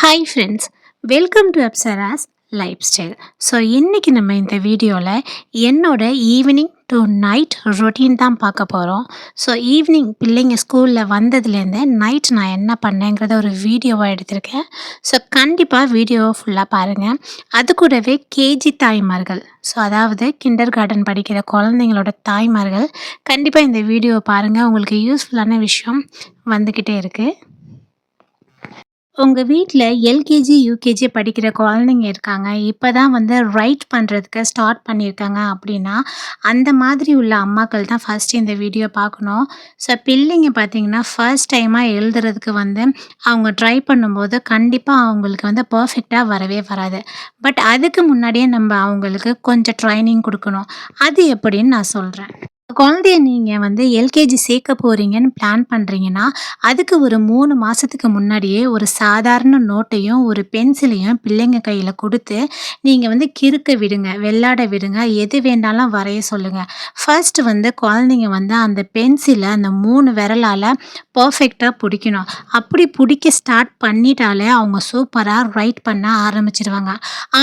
Hi friends, welcome to Apsara's life style. So இன்றைக்கி நம்ம இந்த வீடியோவில் என்னோட ஈவினிங் டு நைட் ரொட்டீன் தான் பார்க்க போகிறோம். ஸோ ஈவினிங் பிள்ளைங்க ஸ்கூலில் வந்ததுலேருந்து நைட் நான் என்ன பண்ணேங்கிறத ஒரு வீடியோவாக எடுத்திருக்கேன். ஸோ கண்டிப்பாக வீடியோவை ஃபுல்லாக பாருங்கள். அது கூடவே கேஜி தாய்மார்கள், ஸோ அதாவது கிண்டர் கார்டன் படிக்கிற குழந்தைங்களோட தாய்மார்கள் கண்டிப்பாக இந்த வீடியோவை பாருங்கள். உங்களுக்கு யூஸ்ஃபுல்லான விஷயம் வந்துக்கிட்டே இருக்குது. உங்கள் வீட்டில் எல்கேஜி, யூகேஜி படிக்கிற குழந்தைங்க இருக்காங்க. இப்போ தான் வந்து ரைட் பண்ணுறதுக்கு ஸ்டார்ட் பண்ணியிருக்காங்க அப்படின்னா, அந்த மாதிரி உள்ள அம்மாக்கள் தான் ஃபஸ்ட்டு இந்த வீடியோ பார்க்கணும். ஸோ பிள்ளைங்க பார்த்தீங்கன்னா, ஃபர்ஸ்ட் டைமாக எழுதுறதுக்கு வந்து அவங்க ட்ரை பண்ணும்போது கண்டிப்பாக அவங்களுக்கு வந்து பர்ஃபெக்டாக வரவே வராது. பட் அதுக்கு முன்னாடியே நம்ம அவங்களுக்கு கொஞ்சம் ட்ரைனிங் கொடுக்கணும். அது எப்படின்னு நான் சொல்கிறேன். குழந்தைய நீங்கள் வந்து எல்கேஜி சேர்க்க போகிறீங்கன்னு பிளான் பண்ணுறீங்கன்னா, அதுக்கு ஒரு 3 மாதத்துக்கு முன்னாடியே ஒரு சாதாரண நோட்டையும் ஒரு பென்சிலையும் பிள்ளைங்க கையில் கொடுத்து நீங்கள் வந்து கிறுக்க விடுங்க, விளையாட விடுங்க, எது வேணாலும் வரைய சொல்லுங்கள். ஃபர்ஸ்ட் வந்து குழந்தைங்க வந்து அந்த பென்சிலை அந்த 3 விரலால் பர்ஃபெக்டாக பிடிக்கணும். அப்படி பிடிக்க ஸ்டார்ட் பண்ணிட்டாலே அவங்க சூப்பராக ரைட் பண்ண ஆரம்பிச்சிருவாங்க.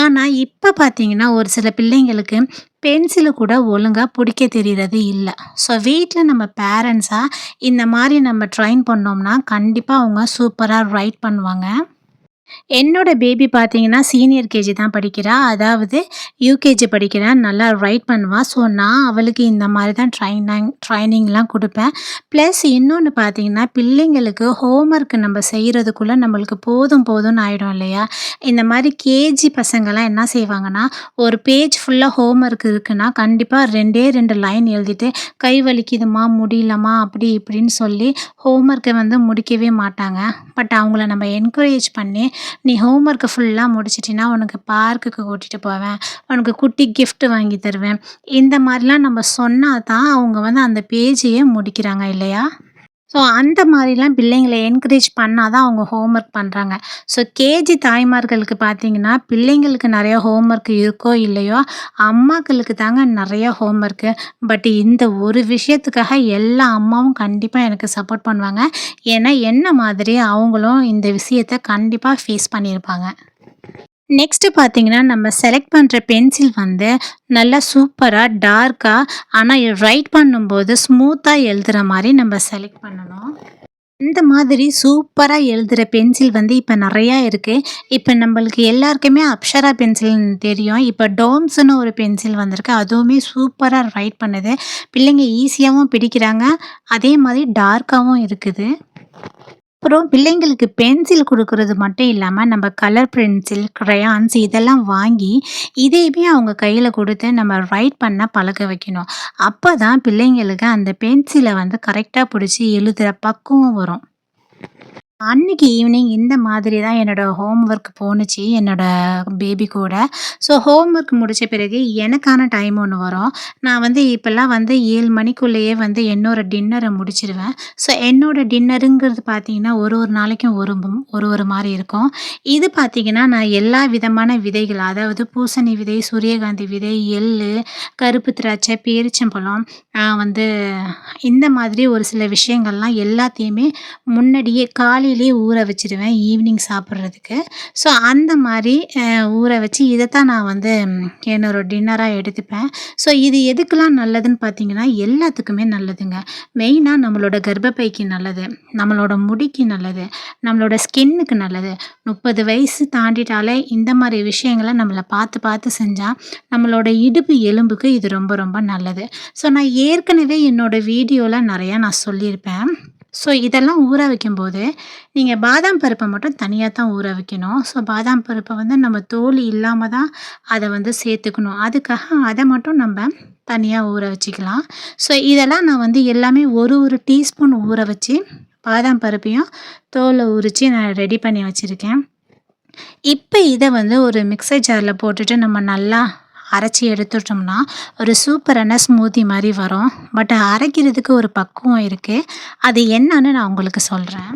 ஆனால் இப்போ பார்த்தீங்கன்னா ஒரு சில பிள்ளைங்களுக்கு பென்சிலு கூட ஒழுங்கா பிடிக்க தெரியறது இல்ல. ஸோ வீட்ல நம்ம பேரண்ட்ஸா இந்த மாரி நம்ம ட்ரெயின் பண்ணோம்னா, கண்டிப்பா அவங்க சூப்பரா ரைட் பண்ணுவாங்க. என்னோட பேபி பார்த்தீங்கன்னா, சீனியர் கேஜி தான் படிக்கிறா. அதாவது யூகேஜி படிக்கிறா. நல்லா ரைட் பண்ணுவா. ஸோ நான் அவளுக்கு இந்த மாரி தான் ட்ரைனிங்லாம் குடுப்பேன். ப்ளஸ் இன்னொன்னு பார்த்தீங்கன்னா, பிள்ளைங்களுக்கு ஹோம்வொர்க் நம்ம செய்றதுக்குள்ள நம்மளுக்கு போதும் போதும்னு ஆயிடும் இல்லையா? இந்த மாரி கேஜி பசங்கலாம் என்ன செய்வாங்கன்னா, ஒரு பேஜ் ஃபுல்லா ஹோம்வொர்க் இருக்குன்னா, கண்டிப்பா 2டே 2 லைன் எழுதிட்டு, "கை வலிக்குதும்மா, முடியலம்மா" அப்படி இப்படின்னு சொல்லி ஹோம்வொர்க்க வந்து முடிக்கவே மாட்டாங்க. பட் அவங்கள நம்ம என்கரேஜ் பண்ணி, "நீ ஹோம்வொர்க்கை ஃபுல்லாக முடிச்சிட்டின்னா உனக்கு பார்க்குக்கு கூட்டிகிட்டு போவேன், உனக்கு குட்டி கிஃப்ட் வாங்கி தருவேன்." இந்த மாதிரிலாம் நம்ம சொன்னா தான் அவங்க வந்து அந்த பேஜையே முடிக்கிறாங்க இல்லையா? ஸோ அந்த மாதிரிலாம் பிள்ளைங்கள என்கரேஜ் பண்ணா தான் அவங்க ஹோம்வொர்க் பண்ணுறாங்க. ஸோ கேஜி தாய்மார்களுக்கு பார்த்தீங்கன்னா, பிள்ளைங்களுக்கு நிறையா ஹோம்வொர்க் இருக்கோ இல்லையோ, அம்மாக்களுக்கு தாங்க நிறையா ஹோம்வொர்க்கு. பட் இந்த ஒரு விஷயத்துக்காக எல்லா அம்மாவும் கண்டிப்பாக எனக்கு சப்போர்ட் பண்ணுவாங்க. ஏன்னா என்ன மாதிரி அவங்களும் இந்த விஷயத்த கண்டிப்பாக ஃபேஸ் பண்ணியிருப்பாங்க. நெக்ஸ்ட்டு பார்த்தீங்கன்னா, நம்ம செலக்ட் பண்ணுற பென்சில் வந்து நல்லா சூப்பரா, டார்க்கா, ஆனா ரைட் பண்ணும்போது ஸ்மூத்தா எழுதுற மாரி நம்ம செலக்ட் பண்ணணும். இந்த மாதிரி சூப்பரா எழுதுற பென்சில் வந்து இப்ப நெறையா இருக்கு. இப்ப நம்பளுக்கு எல்லாருக்குமே அப்சரா பென்சில் தெரியும். இப்ப டோம்ஸ்ன்னு ஒரு பென்சில் வந்திருக்கு. அதுவுமே சூப்பரா ரைட் பண்ணுது. பிள்ளைங்க ஈஸியாவும் பிடிக்கிறாங்க. அதே மாதிரி டார்க்காவும் இருக்குது. அப்புறம் பிள்ளைங்களுக்கு பென்சில் குடுக்குறது மட்டும் இல்லாம, நம்ம கலர் பென்சில், கிரையான்ஸ் இதெல்லாம் வாங்கி, இதையுமே அவங்க கையில குடுத்து நம்ம ரைட் பண்ண பழக வைக்கணும். அப்பதான் பிள்ளைங்களுக்கு அந்த பென்சில வந்து கரெக்ட்டா புடிச்சு எழுதுற பக்குவம் வரும். அன்னைக்கு ஈவினிங் இந்த மாதிரி தான் என்னோட ஹோம் ஒர்க் போணுச்சு, என்னோட பேபி கூட. ஸோ ஹோம் ஒர்க் முடிச்ச பிறகு எனக்கான டைம் ஒண்ணு வரும். நான் வந்து இப்பல்லாம் வந்து 7 மணிக்குள்ளேயே வந்து என்னோட டின்னர முடிச்சிருவேன். ஸோ என்னோட டின்னருங்கிறது பார்த்தீங்கன்னா, ஒரு ஒரு நாளைக்கும் ஒரு மாரி இருக்கும். இது பார்த்தீங்கன்னா, நான் எல்லா விதமான விதைகள், அதாவது பூசணி விதை, சூரியகாந்தி விதை, எள்ளு, கருப்பு திராட்சை, பேரிச்சம்பழம், வந்து இந்த மாதிரி ஒரு சில விஷயங்கள்லாம் எல்லாத்தையுமே முன்னாடியே காலையிலேயே ஊற வச்சுருவேன் ஈவினிங் சாப்பிட்றதுக்கு. ஸோ அந்த மாரி ஊற வச்சு இதைத்தான் நான் வந்து என்னோட டின்னராக எடுத்துப்பேன். ஸோ இது எதுக்கெல்லாம் நல்லதுன்னு பார்த்தீங்கன்னா, எல்லாத்துக்குமே நல்லதுங்க. மெயினாக நம்மளோட கர்ப்பப்பைக்கு நல்லது, நம்மளோட முடிக்கு நல்லது, நம்மளோட ஸ்கின்னுக்கு நல்லது. 30 வயசு தாண்டிட்டாலே இந்த மாதிரி விஷயங்களை நம்மளை பார்த்து பார்த்து செஞ்சால் நம்மளோட இடுப்பு எலும்புக்கு இது ரொம்ப ரொம்ப நல்லது. ஸோ நான் ஏற்கனவே என்னோட வீடியோவில் நிறையா நான் சொல்லியிருப்பேன். ஸோ இதெல்லாம் ஊற வைக்கும்போது, நீங்க பாதாம் பருப்ப மட்டும் தனியா தான் ஊற வைக்கணும். ஸோ பாதாம் பருப்ப வந்து நம்ம தோல் இல்லாம தான் அத வந்து சேர்த்துக்கணும். அதுக்காக அத மட்டும் நம்ப தனியா ஊற வச்சுக்கலாம். ஸோ இதெல்லாம் நான் வந்து எல்லாமே ஒரு டீஸ்பூன் ஊற வச்சு, பாதாம் பருப்பையும் தோல உரிச்சு நான் ரெடி பண்ணி வச்சிருக்கேன். இப்ப இத வந்து ஒரு மிக்ஸர் ஜார்ல போட்டுட்டு நம்ம நல்லா அரைச்சி எடுத்துட்டோம்னா, ஒரு சூப்பரான ஸ்மூத்தி மாரி வரும். பட் அரைக்கிறதுக்கு ஒரு பக்குவம் இருக்கு. அது என்னன்னு நான் உங்களுக்கு சொல்றேன்.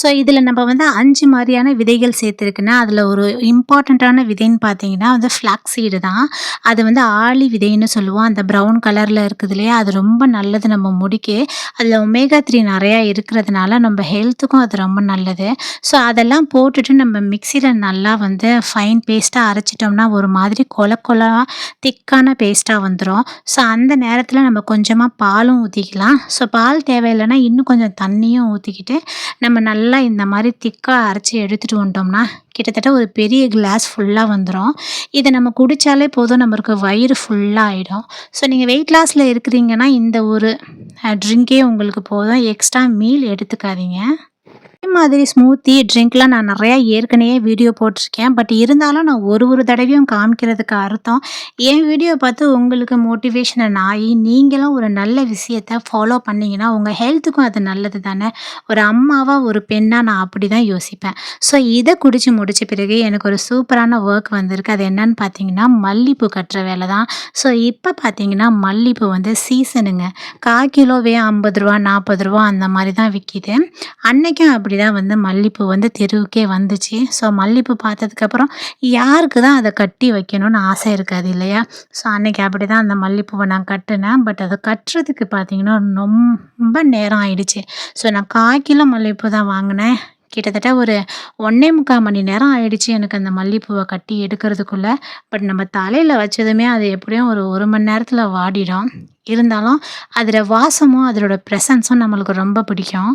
ஸோ இதில நம்ம வந்து 5 மாரியான விதைகள் சேர்த்துருக்குன்னா, அதில ஒரு இம்பார்ட்டன்ட்டான விதைன்னு பார்த்தீங்கன்னா வந்து ஃப்ளாக்ஸ் சீடு தான். அது வந்து ஆளி விதைன்னு சொல்லுவோம். அந்த ப்ரவுன் கலர்ல இருக்குது இல்லையா? அது ரொம்ப நல்லது நம்ம முடிக்கு. அதில ஒமேகா 3 நெறையா இருக்கிறதுனால நம்ம ஹெல்த்துக்கும் அது ரொம்ப நல்லது. ஸோ அதெல்லாம் போட்டுட்டு நம்ம மிக்ஸியில நல்லா வந்து ஃபைன் பேஸ்ட்டா அரைச்சிட்டோம்னா, ஒரு மாதிரி கொல கொலா திக்கான பேஸ்ட்டா வந்துரும். ஸோ அந்த நேரத்தில நம்ம கொஞ்சமா பாலும் ஊத்திக்கலாம். ஸோ பால் தேவையில்லன்னா, இன்னும் கொஞ்சம் தண்ணியும் ஊத்திக்கிட்டு, நம்ம நல்லா இந்த மாரி திக்கா அரைச்சு எடுத்துட்டு வந்துட்டோம்னா, கிட்டத்தட்ட ஒரு பெரிய கிளாஸ் ஃபுல்லா வந்துரும். இத நம்ம குடிச்சாலே போதும் நம்மளுக்கு வயிறு ஃபுல்லா ஆயிடும். ஸோ நீங்க வெயிட் லாஸ்ல இருக்கிறீங்கன்னா, இந்த ஒரு ட்ரிங்க்கே உங்களுக்கு போதும். எக்ஸ்ட்ரா மீல் எடுத்துக்காதீங்க. இதே மாதிரி ஸ்மூத்தி, ட்ரிங்க்லாம் நான் நெறையா ஏற்கனவே வீடியோ போட்டிருக்கேன். பட் இருந்தாலும் நான் ஒரு தடவையும் காமிக்கிறதுக்கு அர்த்தம், என் வீடியோ பார்த்து உங்களுக்கு மோட்டிவேஷன் ஆயி, நீங்களும் ஒரு நல்ல விஷயத்த ஃபாலோ பண்ணீங்கன்னா, உங்க ஹெல்த்துக்கும் அது நல்லது தானே! ஒரு அம்மாவா, ஒரு பெண்ணா நான் அப்படிதான் யோசிப்பேன். ஸோ இத குடிச்சு முடிச்ச பிறகு எனக்கு ஒரு சூப்பரான ஒர்க் வந்திருக்கு. அது என்னன்னு பார்த்தீங்கன்னா, மல்லிப்பூ கட்டுற வேல தான். ஸோ இப்ப பார்த்தீங்கன்னா, மல்லிப்பூ வந்து சீசனுங்க. கிலோவே ரூ. 50 ரூ. 40 அந்த மாரி தான் விக்கிது. அன்னைக்கும் அப்படிதான் வந்து மல்லிப்பூ வந்து தெருவுக்கே வந்துச்சு. ஸோ மல்லிப்பூ பார்த்ததுக்கப்புறம் யாருக்கு தான் அத கட்டி வைக்கணும்னு ஆசை இருக்காது இல்லையா? ஸோ அன்னைக்கு அப்படிதான் அந்த மல்லிப்பூவ நான் கட்டுனேன். பட் அத கட்டுறதுக்கு பார்த்தீங்கன்னா, ரொம்ப நேரம் ஆயிடுச்சு. ஸோ நான் 1/4 கிலோ மல்லிப்பூ தான் வாங்குனேன். கிட்டத்தட்ட ஒரு 1 1/4 மணி நேரம் ஆயிடுச்சு எனக்கு அந்த மல்லிப்பூவ கட்டி எடுக்கிறதுக்குள்ள. பட் நம்ம தலையில வச்சதுமே அது எப்படியும் ஒரு 1 மணி நேரத்தில வாடிடும். இருந்தாலும் அதோட வாசமும், அதோட பிரசன்ஸும் நம்மளுக்கு ரொம்ப பிடிக்கும்.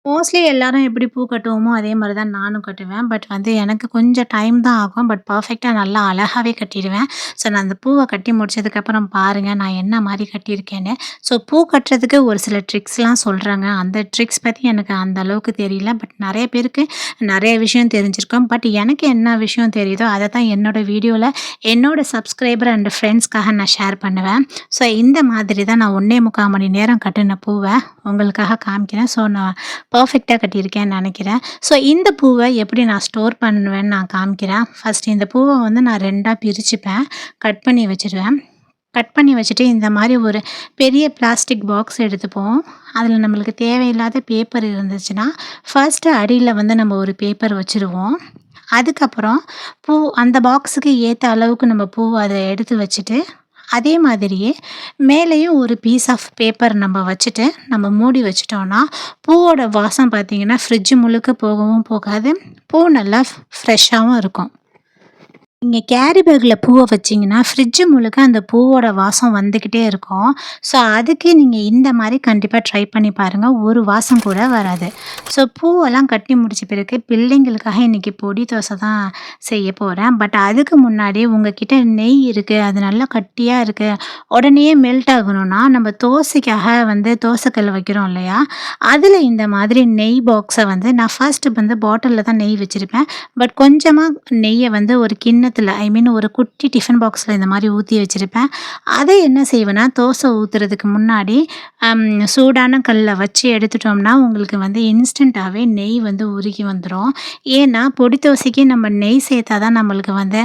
மோஸ்ட்லி எல்லாரும் எப்படி பூ கட்டுவோமோ, அதே மாரி தான் நானும் கட்டுவேன். பட் வந்து எனக்கு கொஞ்சம் டைம் தான் ஆகும். பட் பர்ஃபெக்ட்டா நல்லா அழகாவே கட்டிடுவேன். ஸோ நான் அந்த பூவ கட்டி முடிச்சதுக்கப்புறம் பாருங்க, நான் என்ன மாரி கட்டியிருக்கேன்னு. ஸோ பூ கட்டுறதுக்கு ஒரு சில ட்ரிக்ஸ்லாம் சொல்றாங்க. அந்த ட்ரிக்ஸ் பத்தி எனக்கு அந்த அளவுக்கு தெரியல. பட் நெறைய பேருக்கு நெறைய விஷயம் தெரிஞ்சிருக்கும். பட் எனக்கு என்ன விஷயம் தெரியுதோ, அத தான் என்னோட வீடியோல என்னோட சப்ஸ்கிரைபர் அண்ட் ஃப்ரெண்ட்ஸ்க்காக நான் ஷேர் பண்ணுவேன். ஸோ இந்த மாதிரி தான் நான் 1 1/4 மணி நேரம் கட்டுன பூவ உங்களுக்காக காமிக்கிறேன். ஸோ நான் பர்ஃபெக்ட்டா கட்டியிருக்கேன்னு நெனைக்கிறேன். ஸோ இந்த பூவ எப்படி நான் ஸ்டோர் பண்ணுவேன்னு நான் காமிக்கிறேன். ஃபர்ஸ்ட்டு இந்த பூவ வந்து நான் 2ஆ பிரிச்சுப்பேன். கட் பண்ணி வச்சுருவேன். கட் பண்ணி வச்சுட்டு இந்த மாரி ஒரு பெரிய பிளாஸ்டிக் பாக்ஸ் எடுத்துப்போம். அதில நம்மளுக்கு தேவையில்லாத பேப்பர் இருந்துச்சுன்னா, ஃபர்ஸ்ட்டு அடியில வந்து நம்ம ஒரு பேப்பர் வச்சுருவோம். அதுக்கப்புறம் அந்த பாக்ஸுக்கு ஏத்த அளவுக்கு நம்ம பூவ அத எடுத்து வச்சுட்டு, அதே மாதிரியே மேலேயும் ஒரு பீஸ் ஆஃப் பேப்பர் நம்ம வச்சுட்டு, நம்ம மூடி வச்சுட்டோம்னா, பூவோட வாசம் பார்த்தீங்கன்னா, ஃப்ரிட்ஜ் முழுக்க போகவும் போகாது. பூ நல்லா ஃப்ரெஷ்ஷாவும் இருக்கும். நீங்க கேரி பேக்ல பூவ வச்சீங்கன்னா, ஃப்ரிட்ஜ் முழுக்க அந்த பூவோட வாசம் வந்துக்கிட்டே இருக்கும். ஸோ, அதுக்கு நீங்க இந்த மாரி கண்டிப்பா ட்ரை பண்ணி பாருங்க. ஒரு வாசம் கூட வராது. ஸோ, பூவெல்லாம் கட்டி முடிச்ச பிறகு பிள்ளைங்களுக்காக இன்னைக்கு பொடி தோசை தான் செய்ய போறேன். பட் அதுக்கு முன்னாடி உங்ககிட்ட நெய் இருக்கு, அது நல்லா கட்டியா இருக்கு, உடனேயே மெல்ட் ஆகணும்னா, நம்ம தோசைக்காக வந்து தோசைக்கல் வைக்கிறோம் இல்லையா? அதில இந்த மாதிரி நெய் பாக்ஸ வந்து நான் ஃபர்ஸ்ட்டு வந்து பாட்டில்ல தான் நெய் வச்சிருப்பேன். பட் கொஞ்சமா நெய்ய வந்து ஒரு கிண்ணத்துல ஒரு குட்டி டிஃபன் பாக்ஸ்ல இந்த மாரி ஊத்தி வச்சிருப்பேன். அதை என்ன செய்வேன்னா, தோசை ஊத்துறதுக்கு முன்னாடி சூடான கல்ல வச்சு எடுத்துட்டோம்னா, உங்களுக்கு வந்து இன்ஸ்டன்ட்டாவே நெய் வந்து உருகி வந்துரும். ஏன்னா, பொடி தோசைக்கு நம்ம நெய் சேர்த்தா தான் நம்மளுக்கு வந்து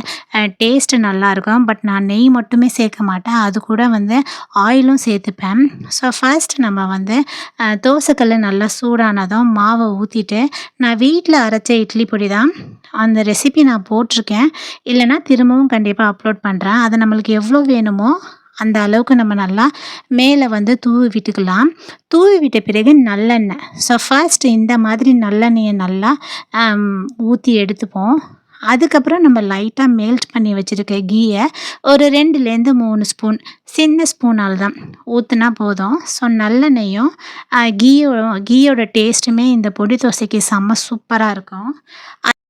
டேஸ்ட்டு நல்லாயிருக்கும். பட் நான் நெய் மட்டுமே சேர்க்க மாட்டேன். அது கூட வந்து ஆயிலும் சேர்த்துப்பேன். ஸோ, ஃபர்ஸ்ட் நம்ம வந்து தோசைக்கல்லு நல்லா சூடானதும் மாவ ஊத்திட்டு, நான் வீட்ல அரைச்ச இட்லி பொடி தான். அந்த ரெசிபி நான் போட்டிருக்கேன். இல்லன்னா திரும்பவும் கண்டிப்பா அப்லோட் பண்றேன். அது நம்மளுக்கு எவ்வளோ வேணுமோ, அந்த அளவுக்கு நம்ம நல்லா மேல வந்து தூவி விட்டுக்கலாம். தூவி விட்ட பிறகு நல்லெண்ணெய். ஸோ ஃபர்ஸ்ட் இந்த மாதிரி நல்லெண்ணெய நல்லா அம் ஊத்தி எடுத்துப்போம். அதுக்கப்புறம் நம்ம லைட்டா மெல்ட் பண்ணி வச்சிருக்க கீய ஒரு 2லேருந்து 3 ஸ்பூன், சின்ன ஸ்பூனால தான் ஊத்துனா போதும். ஸோ நல்லெண்ணெயும் கீயோட டேஸ்ட்டுமே இந்த பொடி தோசைக்கு செம்ம சூப்பரா இருக்கும்.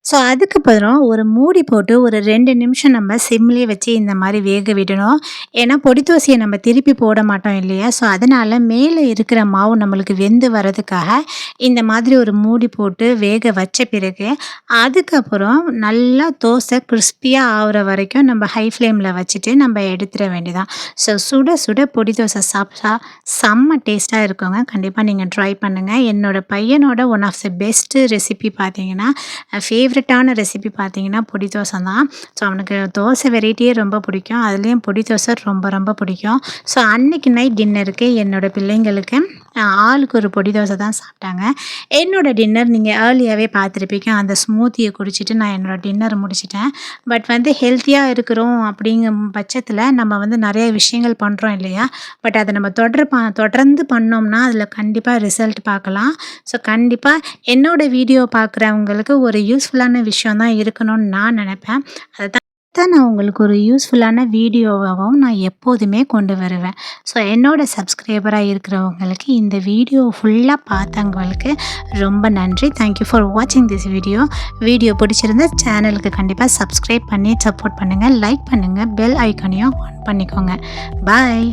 ஸோ அதுக்கப்புறம் ஒரு மூடி போட்டு ஒரு 2 நிமிஷம் நம்ம சிம்லயே வச்சு இந்த மாரி வேக விடணும். ஏன்னா பொடி தோசைய நம்ம திருப்பி போட மாட்டோம் இல்லையா? ஸோ அதனால மேலே இருக்கிற மாவு நம்மளுக்கு வெந்து வரதுக்காக இந்த மாதிரி ஒரு மூடி போட்டு வேக வச்ச பிறகு, அதுக்கப்புறம் நல்லா தோசை கிறிஸ்பியா ஆகுற வரைக்கும் நம்ம ஹை ஃப்ளேம்ல வச்சுட்டு நம்ம எடுத்துற வேண்டியதான். ஸோ சுட சுட பொடி தோசை சாப்பிட்டா செம்ம டேஸ்ட்டா இருக்குங்க. கண்டிப்பா நீங்க ட்ரை பண்ணுங்க. என்னோட பையனோட one of the best recipe பார்த்தீங்கன்னா, ஃபேவரட்டான ரெசிபி பார்த்தீங்கன்னா பொடி தோசை தான். ஸோ அவனுக்கு தோசை வெரைட்டியே ரொம்ப பிடிக்கும். அதுலேயும் பொடி தோசை ரொம்ப ரொம்ப பிடிக்கும். ஸோ அன்னைக்கு நைட் டின்னருக்கு என்னோட பிள்ளைங்களுக்கு ஆளுக்கு ஒரு பொடி தோசை தான் சாப்பிட்டாங்க. என்னோட டின்னர் நீங்கள் ஏர்லியாகவே பார்த்துருப்பீங்க. அந்த ஸ்மூத்தியை குடிச்சிட்டு நான் என்னோடய டின்னர் முடிச்சிட்டேன். பட் வந்து ஹெல்த்தியாக இருக்கிறோம் அப்படிங்கும் பட்சத்தில் நம்ம வந்து நிறைய விஷயங்கள் பண்ணுறோம் இல்லையா? பட் அதை நம்ம தொடர்ந்து பண்ணோம்னா அதில் கண்டிப்பாக ரிசல்ட் பார்க்கலாம். ஸோ கண்டிப்பாக என்னோடய வீடியோ பார்க்குறவங்களுக்கு ஒரு யூஸ்ஃபுல்லான விஷயம் தான் இருக்கணும்னு நான் நினைப்பேன். அதை தான் நான் உங்களுக்கு ஒரு யூஸ்ஃபுல்லான வீடியோவாகவும் நான் எப்போதுமே கொண்டு வருவேன். ஸோ என்னோடய சப்ஸ்கிரைபராக இருக்கிறவங்களுக்கு இந்த வீடியோ ஃபுல்லாக பார்த்தவங்களுக்கு ரொம்ப நன்றி. தேங்க்யூ ஃபார் வாட்சிங் திஸ் வீடியோ. வீடியோ பிடிச்சிருந்தா சேனலுக்கு கண்டிப்பாக சப்ஸ்கிரைப் பண்ணி சப்போர்ட் பண்ணுங்கள். லைக் பண்ணுங்கள். பெல் ஐக்கானையும் ஆன் பண்ணிக்கோங்க. பாய்.